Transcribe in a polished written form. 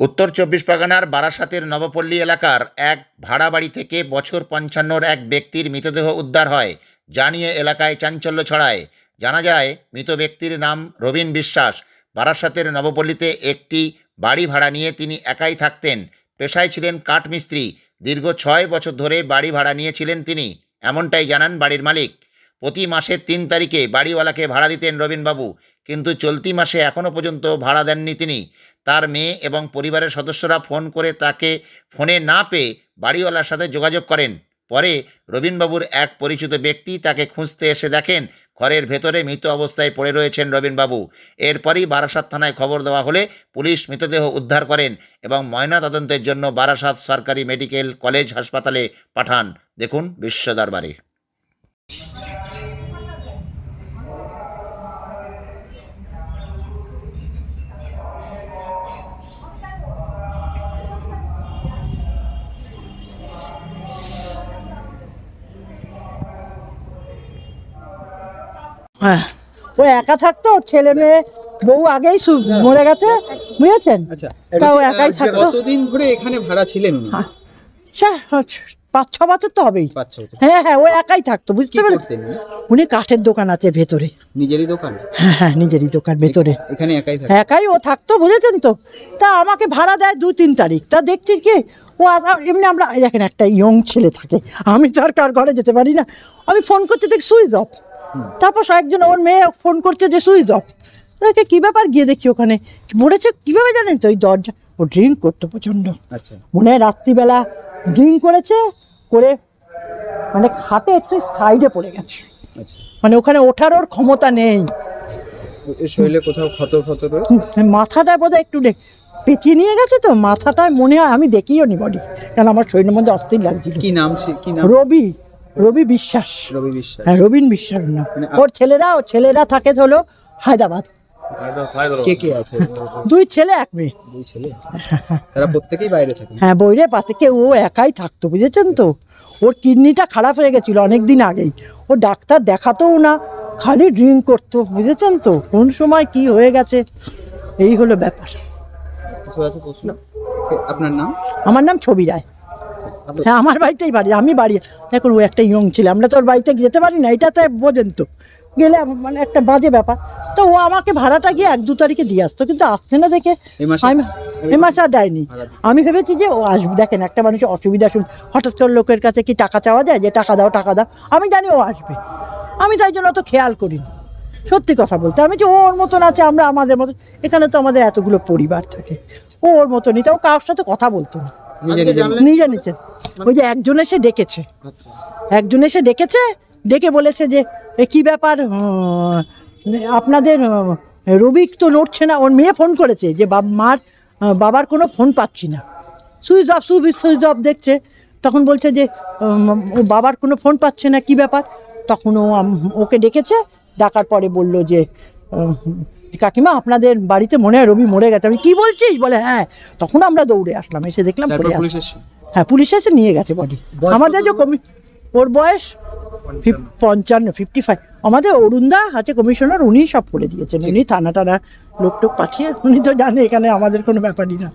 উত্তর ২৪ পরগনার বারাসাতের নবপল্লী এলাকার এক ভাড়া বাড়ি থেকে বছর ৫৫-র এক ব্যক্তির মৃতদেহ উদ্ধার হয়, যা নিয়ে এলাকায় চাঞ্চল্য ছড়ায়। জানা যায়, মৃত ব্যক্তির নাম রবিন বিশ্বাস। বারাসাতের নবপল্লীতে একটি বাড়ি ভাড়া নিয়ে তিনি একাই থাকতেন। পেশায় ছিলেন কাঠমিস্ত্রি। দীর্ঘ ৬ বছর ধরে বাড়ি ভাড়া নিয়েছিলেন তিনি, এমনটাই জানান বাড়ির মালিক। প্রতি মাসের ৩ তারিখে বাড়িওয়ালাকে ভাড়া দিতেন রবিনবাবু, কিন্তু চলতি মাসে এখনও পর্যন্ত ভাড়া দেননি তিনি। তার মেয়ে এবং পরিবারের সদস্যরা ফোন করে তাকে ফোনে না পেয়ে বাড়িওয়ালার সাথে যোগাযোগ করেন। পরে রবিনবাবুর এক পরিচিত ব্যক্তি তাকে খুঁজতে এসে দেখেন ঘরের ভেতরে মৃত অবস্থায় পড়ে রয়েছেন রবিনবাবু। এরপরই বারাসাত থানায় খবর দেওয়া হলে পুলিশ মৃতদেহ উদ্ধার করেন এবং ময়নাতদন্তের জন্য বারাসাত সরকারি মেডিকেল কলেজ হাসপাতালে পাঠান। দেখুন বিশ্ব দরবারে। হ্যাঁ, ও একা থাকতো, ছেলে মেয়ে বউ আগেই মরে গেছে, বুঝেছেন? তাও একাই থাকতো। কতদিন ধরে এখানে ভাড়া ছিলেন? ৫-৬ বছর তো হবেই। হ্যাঁ হ্যাঁ, ও একাই থাকতো, বুঝতে পেরেছেন? উনি কাঠের দোকান আছে ভেতরে। নিজেরই দোকান? হ্যাঁ হ্যাঁ, নিজেরই দোকান ভেতরে। এখানে একাই থাকে? একাই ও থাকতো, বুঝেছেন তো। তা আমাকে ভাড়া দেয় ২-৩ তারিখ। তা দেখছি কি ও এমনি, আমরা দেখেন একটা ইয়ং ছেলে থাকে, আমি তো আর কার ঘরে যেতে পারি না। আমি ফোন করতে দেখি সুইচ অফ। তারপর একজন ওর মেয়ে ফোন করছে যে সুইচ অফ। তাকে কী ব্যাপার, গিয়ে দেখি ওখানে পড়েছে। কীভাবে জানেন তো? ওই দরজা, ও ড্রিঙ্ক করতো প্রচণ্ড। আচ্ছা। মনে হয় রাত্রিবেলা ড্রিঙ্ক করেছে, করে মানে খাটে এসে সাইডে পড়ে গেছে। আচ্ছা। মানে ওখানে ওঠার ওর ক্ষমতা নেই। শরীরে কোথাও ক্ষত রয়েছে? মাথাটা বোধহয় একটু পেঁচিয়ে নিয়ে গেছে তো, মাথাটায় মনে হয়, আমি দেখিও নি বডি, কারণ আমার শরীরের মধ্যে অস্থির লাগছিল। কি নাম? রবি বিশ্বাস। রবি বিশ্বাস? হ্যাঁ, রবিন বিশ্বাস নাম। ওর ছেলেরা থাকে হলো হায়দ্রাবাদ। কে কে আছে? 2 ছেলে 1 মেয়ে। 2 ছেলে? তারা প্রত্যেকেই বাইরে থাকে? হ্যাঁ, বাইরে পাতে। ও একাই থাকতো, বুঝেছেন তো। ওর কিডনিটা খারাপ হয়ে গেছিল অনেক দিন আগেই। ও ডাক্তার দেখাতেও না, খালি ড্রিঙ্ক করতো, বুঝেছেন তো। কোন সময় কি হয়ে গেছে, এই হলো ব্যাপার। আপনার নাম? আমার নাম ছবি রায়। হ্যাঁ, আমার বাড়িতেই বাড়ি, আমি বাড়ি। দেখুন, ও একটা ইয়ং ছিল, আমরা তো ওর বাড়িতে যেতে পারি না, এটাতে বোঝেন তো। গেলে মানে একটা বাজে ব্যাপার। তো ও আমাকে ভাড়াটা গিয়ে 1-2 তারিখে দিয়ে আসতো, কিন্তু আসছে না দেখে এ মাসে আর দেয়নি। আমি ভেবেছি যে ও আসবে। দেখেন, একটা মানুষের অসুবিধা হঠাৎ করে লোকের কাছে কি টাকা চাওয়া যায় যে টাকা দাও? আমি জানি ও আসবে, আমি তাই জন্য অত খেয়াল করিনি, সত্যি কথা বলতে। আমি যে ওর মতন আছে, আমরা আমাদের মতন। এখানে তো আমাদের এতগুলো পরিবার থাকে, ও ওর মতনই। তা ও কারোর সাথে কথা বলতো না, নিজে নিচে। ওই যে একজন এসে ডেকেছে, ডেকে বলেছে যে কি ব্যাপার, আপনাদের রবি তো নড়ছে না। ওর মেয়ে ফোন করেছে যে বাবার কোনো ফোন পাচ্ছি না, সুইচ অফ দেখছে। তখন বলছে যে ও বাবার কোনো ফোন পাচ্ছে না, কি ব্যাপার? তখন ওকে ডেকেছে, ডাকার পরে বলল যে কাকিমা, আপনাদের বাড়িতে মনে হয় রবি মরে গেছে। আমি কি বলছিস? বলে হ্যাঁ। তখন আমরা দৌড়ে আসলাম, এসে দেখলাম পড়ে আছে। হ্যাঁ, পুলিশ এসে নিয়ে গেছে বডি। আমাদের যে ওর বয়স 55। আমাদের অরুণদা আছে কমিশনার, উনি সব করে দিয়েছেন। উনি থানা লোক পাঠিয়ে, উনি তো জানে এখানে আমাদের কোনো ব্যাপারই না।